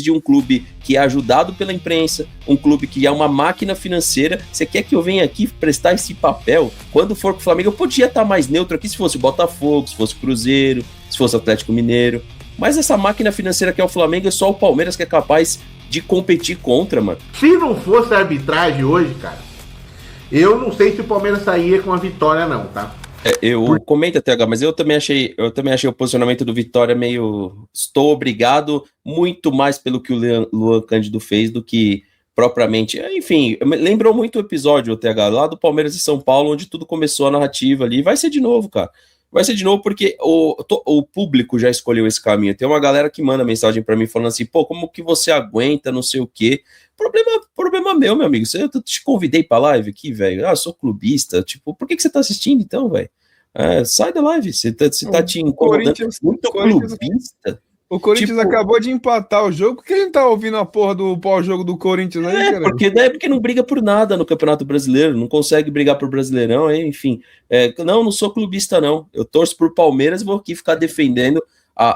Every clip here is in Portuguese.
de um clube que é ajudado pela imprensa, um clube que é uma máquina financeira. Você quer que eu venha aqui prestar esse papel? Quando for com o Flamengo, eu podia estar mais neutro aqui se fosse o Botafogo, se fosse o Cruzeiro, se fosse o Atlético Mineiro. Mas essa máquina financeira que é o Flamengo, é só o Palmeiras que é capaz de competir contra, mano. Se não fosse a arbitragem hoje, cara, eu não sei se o Palmeiras saía com a vitória não, tá? Comenta, TH, mas eu também achei o posicionamento do Vitória meio... Estou obrigado muito mais pelo que o Luan Cândido fez do que propriamente... Enfim, lembrou muito o episódio, TH, lá do Palmeiras e São Paulo, onde tudo começou a narrativa ali. Vai ser de novo, cara. Vai ser de novo porque o público já escolheu esse caminho. Tem uma galera que manda mensagem pra mim falando assim, pô, como que você aguenta, não sei o quê. Problema meu amigo. Eu te convidei pra live aqui, velho. Eu sou clubista. Tipo, por que você tá assistindo então, velho? Sai da live. Você tá te incomodando. Muito clubista. O Corinthians acabou de empatar o jogo. Por que a gente tá ouvindo a porra do pau-jogo do Corinthians aí, cara? Porque não briga por nada no Campeonato Brasileiro, não consegue brigar por Brasileirão, enfim. Não sou clubista, não. Eu torço por Palmeiras e vou aqui ficar defendendo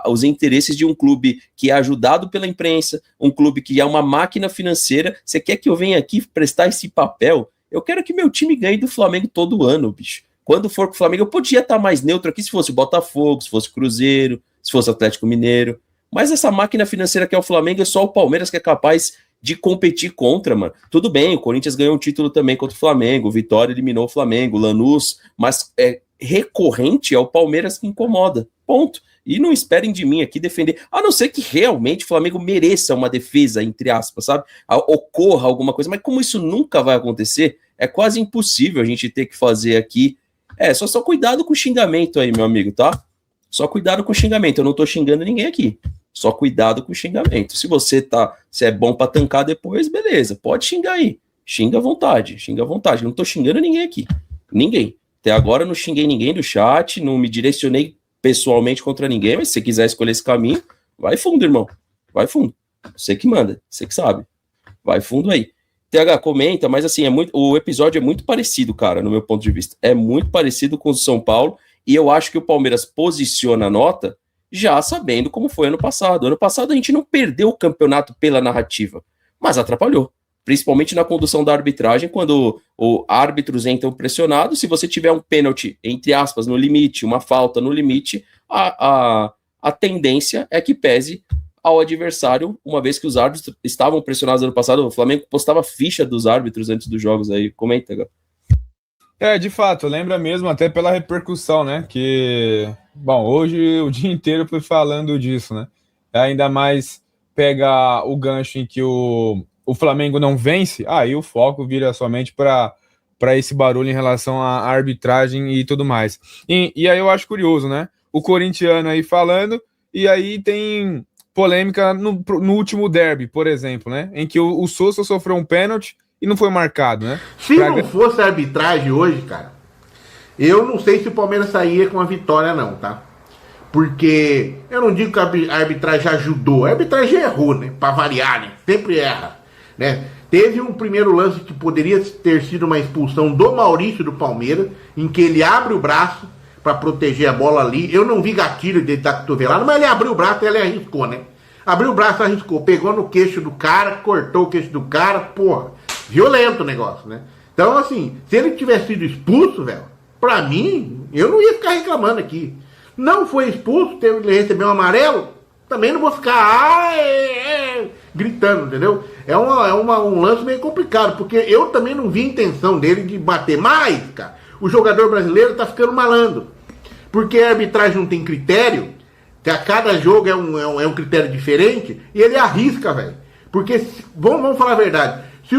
os interesses de um clube que é ajudado pela imprensa, um clube que é uma máquina financeira. Você quer que eu venha aqui prestar esse papel? Eu quero que meu time ganhe do Flamengo todo ano, bicho. Quando for com o Flamengo, eu podia estar mais neutro aqui se fosse o Botafogo, se fosse o Cruzeiro, se fosse o Atlético Mineiro. Mas essa máquina financeira que é o Flamengo, é só o Palmeiras que é capaz de competir contra, mano. Tudo bem, o Corinthians ganhou um título também contra o Flamengo, o Vitória eliminou o Flamengo, o Lanús, mas recorrente é o Palmeiras que incomoda. Ponto. E não esperem de mim aqui defender, a não ser que realmente o Flamengo mereça uma defesa, entre aspas, sabe? Ocorra alguma coisa, mas como isso nunca vai acontecer, é quase impossível a gente ter que fazer aqui. Só cuidado com o xingamento aí, meu amigo, tá? Só cuidado com o xingamento, eu não tô xingando ninguém aqui. Só cuidado com o xingamento. Se se é bom pra tancar depois, beleza, pode xingar aí. Xinga à vontade. Eu não tô xingando ninguém aqui. Ninguém. Até agora eu não xinguei ninguém do chat, não me direcionei pessoalmente contra ninguém, mas se você quiser escolher esse caminho, vai fundo, irmão. Vai fundo. Você que manda, você que sabe. Vai fundo aí. TH, comenta, mas assim, o episódio é muito parecido, cara, no meu ponto de vista. É muito parecido com o São Paulo, e eu acho que o Palmeiras posiciona a nota já sabendo como foi ano passado. Ano passado a gente não perdeu o campeonato pela narrativa, mas atrapalhou. Principalmente na condução da arbitragem, quando os árbitros entram pressionados, se você tiver um pênalti, entre aspas, no limite, uma falta no limite, a tendência é que pese ao adversário, uma vez que os árbitros estavam pressionados ano passado. O Flamengo postava ficha dos árbitros antes dos jogos aí. Comenta, agora. De fato, lembra mesmo, até pela repercussão, né? Que, bom, hoje o dia inteiro foi falando disso, né? Ainda mais pega o gancho em que o Flamengo não vence, aí o foco vira somente para esse barulho em relação à arbitragem e tudo mais. E aí eu acho curioso, né? O corintiano aí falando, e aí tem polêmica no último derby, por exemplo, né? Em que o Sousa sofreu um pênalti e não foi marcado, né? Se não fosse a arbitragem hoje, cara, eu não sei se o Palmeiras saía com a vitória não, tá? Porque eu não digo que a arbitragem ajudou, a arbitragem errou, né? Pra variar, né? Sempre erra, né? Teve um primeiro lance que poderia ter sido uma expulsão do Maurício do Palmeiras, em que ele abre o braço para proteger a bola ali. Eu não vi gatilho dele estar cotovelado, mas ele abriu o braço e ele arriscou, né? Abriu o braço, arriscou, pegou no queixo do cara, cortou o queixo do cara, porra, violento o negócio, né? Então, assim, se ele tivesse sido expulso, velho, pra mim, eu não ia ficar reclamando aqui. Não foi expulso, ele recebeu um amarelo, também não vou ficar gritando, entendeu? É um lance meio complicado, porque eu também não vi a intenção dele de bater. Mas, cara, o jogador brasileiro tá ficando malandro, porque a arbitragem não tem critério, que a cada jogo é um critério diferente, e ele arrisca, velho. Porque, vamos falar a verdade, se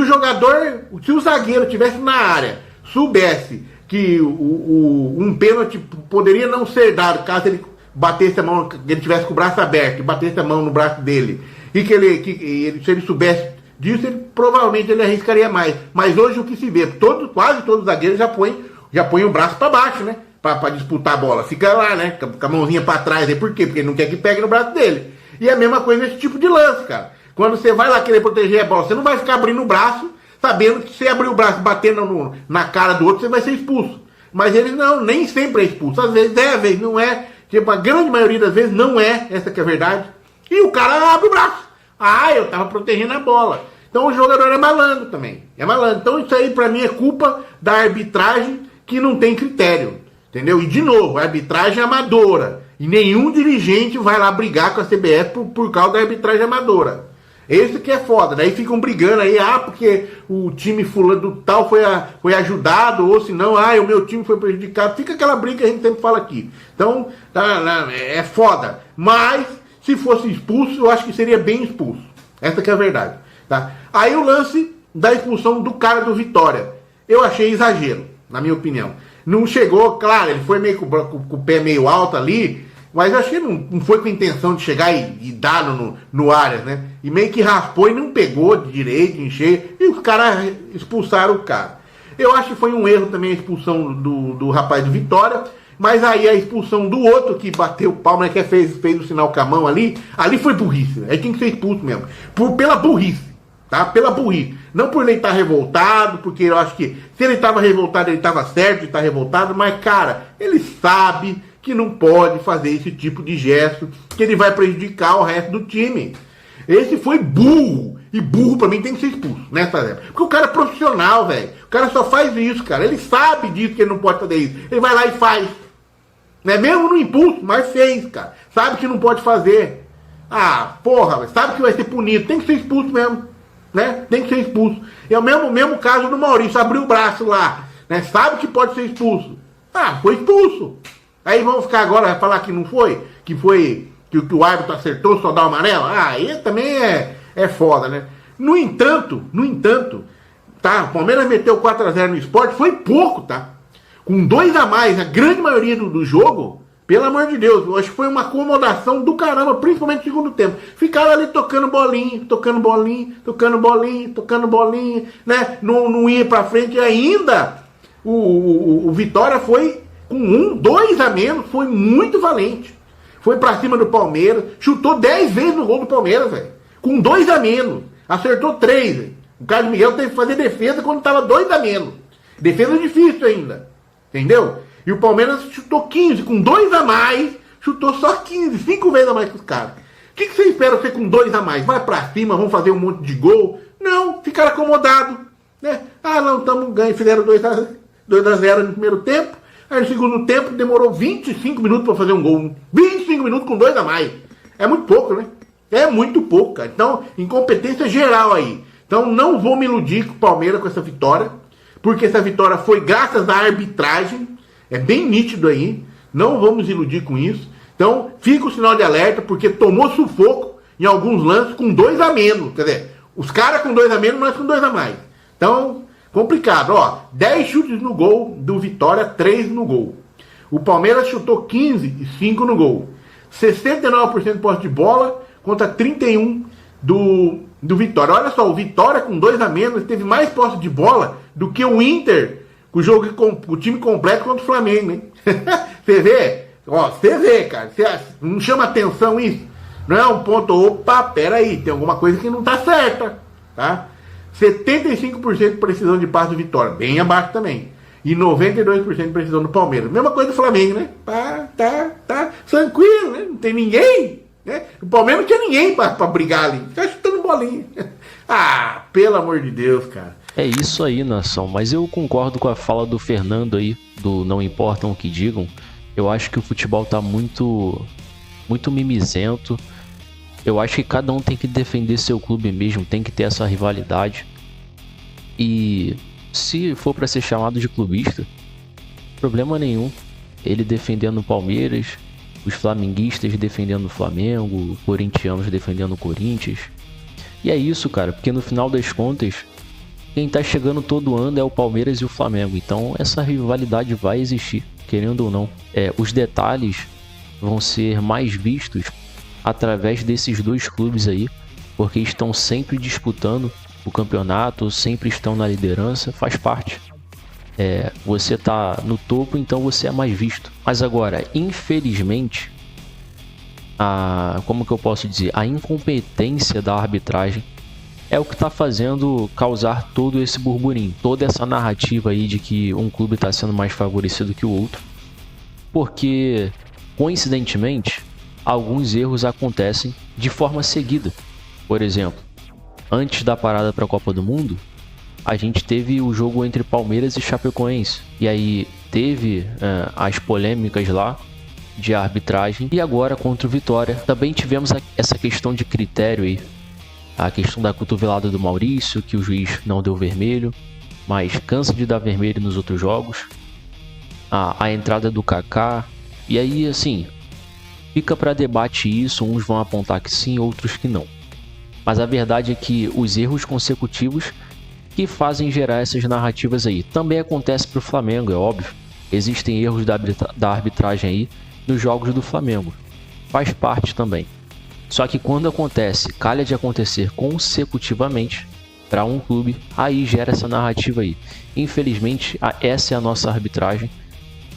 o zagueiro tivesse na área, soubesse que um pênalti poderia não ser dado caso ele batesse a mão, ele tivesse com o braço aberto e batesse a mão no braço dele, e se ele soubesse disso, provavelmente ele arriscaria mais. Mas hoje o que se vê, quase todos os zagueiros já põem o braço para baixo, né? Para disputar a bola. Fica lá, né? Com a mãozinha para trás. Aí por quê? Porque ele não quer que pegue no braço dele. E é a mesma coisa nesse tipo de lance, cara. Quando você vai lá querer proteger a bola, você não vai ficar abrindo o braço, sabendo que se abrir o braço batendo na cara do outro, você vai ser expulso. Mas ele não, nem sempre é expulso. Às vezes às vezes não é. Tipo, a grande maioria das vezes não é, essa que é a verdade. E o cara abre o braço. Eu tava protegendo a bola. Então o jogador é malandro também. É malandro. Então isso aí pra mim é culpa da arbitragem que não tem critério. Entendeu? E de novo, a arbitragem é amadora. E nenhum dirigente vai lá brigar com a CBF por causa da arbitragem amadora. Esse que é foda. Daí ficam brigando aí, porque o time fulano do tal foi ajudado, ou se não, o meu time foi prejudicado. Fica aquela briga que a gente sempre fala aqui. Então, é foda. Mas, se fosse expulso, eu acho que seria bem expulso. Essa que é a verdade. Tá? Aí o lance da expulsão do cara do Vitória. Eu achei exagero, na minha opinião. Não chegou, claro, ele foi meio com o pé meio alto ali, mas eu acho que não foi com a intenção de chegar e dar no Arias, né? E meio que raspou e não pegou de direito, em cheio, e os caras expulsaram o cara. Eu acho que foi um erro também a expulsão do rapaz do Vitória, mas aí a expulsão do outro que bateu o palmo, né, que fez o sinal com a mão ali foi burrice, né? Aí tinha que ser expulso mesmo, pela burrice. Tá? Pela burrice. Não por ele estar revoltado, porque eu acho que se ele estava revoltado, ele estava certo de estar revoltado, mas, cara, ele sabe que não pode fazer esse tipo de gesto, que ele vai prejudicar o resto do time. Esse foi burro. E burro, pra mim, tem que ser expulso nessa época. Porque o cara é profissional, velho. O cara só faz isso, cara. Ele sabe disso que ele não pode fazer isso. Ele vai lá e faz. Não é mesmo no impulso, mas fez, cara. Sabe que não pode fazer. Porra, sabe que vai ser punido. Tem que ser expulso mesmo. Né? Tem que ser expulso. É o mesmo caso do Maurício, abriu o braço lá, né? Sabe que pode ser expulso. Foi expulso. Aí vamos ficar agora falar que não foi, que o árbitro acertou, só dá o amarelo. Aí também é foda, né? No entanto, tá? O Palmeiras meteu 4-0 no Sport, foi pouco, tá? Com 2 a mais, a grande maioria do jogo. Pelo amor de Deus, eu acho que foi uma acomodação do caramba, principalmente no segundo tempo. Ficaram ali tocando bolinha, né? Não ia pra frente. E ainda o Vitória foi com 2 a menos, foi muito valente. Foi pra cima do Palmeiras, chutou 10 vezes no gol do Palmeiras, velho. Com 2 a menos, acertou 3, véio. O Carlos Miguel teve que fazer defesa quando tava 2 a menos. Defesa difícil ainda, entendeu? E o Palmeiras chutou 15, com 2 a mais, chutou só 15, 5 vezes a mais que os caras. O que você espera ser com 2 a mais? Vai pra cima, vamos fazer um monte de gol? Não, ficaram acomodados, né? Não, estamos ganhando, fizeram 2 a 0 no primeiro tempo, aí no segundo tempo demorou 25 minutos para fazer um gol. 25 minutos com 2 a mais. É muito pouco, né? É muito pouco, cara. Então, incompetência geral aí. Então, não vou me iludir com o Palmeiras com essa vitória, porque essa vitória foi graças à arbitragem. É bem nítido aí, não vamos iludir com isso. Então, fica o sinal de alerta, porque tomou sufoco em alguns lances com 2 a menos. Quer dizer, os caras com 2 a menos, nós com 2 a mais. Então, complicado. 10 chutes no gol do Vitória, 3 no gol. O Palmeiras chutou 15 e 5 no gol. 69% de posse de bola contra 31% do Vitória. Olha só, o Vitória com 2 a menos teve mais posse de bola do que o Inter, o jogo com o time completo contra o Flamengo, hein? Você vê? Você vê, cara. Não chama atenção isso? Não é um ponto, opa, peraí, tem alguma coisa que não tá certa, tá? 75% de precisão de passe do Vitória, bem abaixo também. E 92% de precisão do Palmeiras. Mesma coisa do Flamengo, né? Tá tranquilo, né? Não tem ninguém, né? O Palmeiras não tinha ninguém pra brigar ali. Tá chutando bolinha. Pelo amor de Deus, cara. É isso aí, nação, mas eu concordo com a fala do Fernando aí, do não importam o que digam. Eu acho que o futebol tá muito mimizento. Eu acho que cada um tem que defender seu clube mesmo, tem que ter essa rivalidade. E se for para ser chamado de clubista, problema nenhum. Ele defendendo o Palmeiras, os flamenguistas defendendo o Flamengo, os corintianos defendendo o Corinthians. E é isso, cara, porque no final das contas, quem tá chegando todo ano é o Palmeiras e o Flamengo. Então essa rivalidade vai existir, querendo ou não. Os detalhes vão ser mais vistos através desses dois clubes aí, porque estão sempre disputando o campeonato, sempre estão na liderança, faz parte. Você tá no topo, então você é mais visto. Mas agora, infelizmente, como que eu posso dizer? A incompetência da arbitragem é o que está fazendo causar todo esse burburinho, toda essa narrativa aí de que um clube está sendo mais favorecido que o outro, porque, coincidentemente, alguns erros acontecem de forma seguida. Por exemplo, antes da parada para a Copa do Mundo, a gente teve o jogo entre Palmeiras e Chapecoense. E aí teve as polêmicas lá de arbitragem. E agora contra o Vitória também tivemos essa questão de critério aí. A questão da cotovelada do Maurício, que o juiz não deu vermelho, mas cansa de dar vermelho nos outros jogos. A entrada do Kaká. E aí, assim, fica para debate isso. Uns vão apontar que sim, outros que não. Mas a verdade é que os erros consecutivos que fazem gerar essas narrativas aí. Também acontece para o Flamengo, é óbvio. Existem erros da arbitragem aí nos jogos do Flamengo. Faz parte também. Só que quando acontece, calha de acontecer consecutivamente para um clube, aí gera essa narrativa aí. Infelizmente, essa é a nossa arbitragem.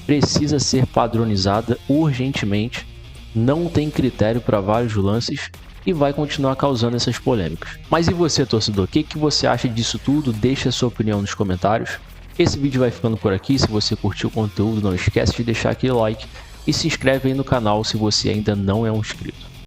Precisa ser padronizada urgentemente. Não tem critério para vários lances e vai continuar causando essas polêmicas. Mas e você, torcedor? O que você acha disso tudo? Deixa a sua opinião nos comentários. Esse vídeo vai ficando por aqui. Se você curtiu o conteúdo, não esquece de deixar aquele like e se inscreve aí no canal se você ainda não é um inscrito.